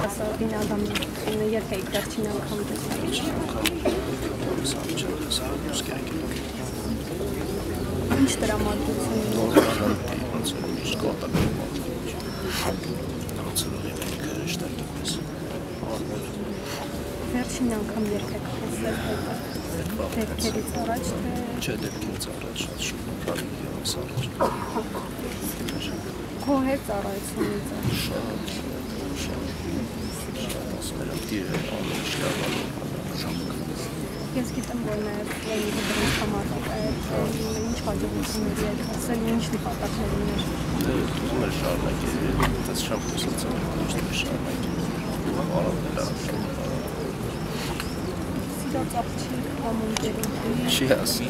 երիտասարդին Ադամյանը երբ եք վերջին անգամ տեսել։ Ինչ տրամադրություն վերջին անգամ երբ եք տեսել դեպքերից առաջ չէ դեպքերից առաջ շատ շուտ քանի ևս առաջ քո հետ ծառայությունից Ես գիտեմ, որ նաև Լենինի դրից համատակ է ինչ հաջողությունների եք հասել, ինչ նպատակներ ուներ։ Ուզում էր շարունակել, այդպես շատ խոսացել եմ, ուզում էր շարունակել, Սիրած աղջիկ կամ ընկերուհի։ Չի ասի։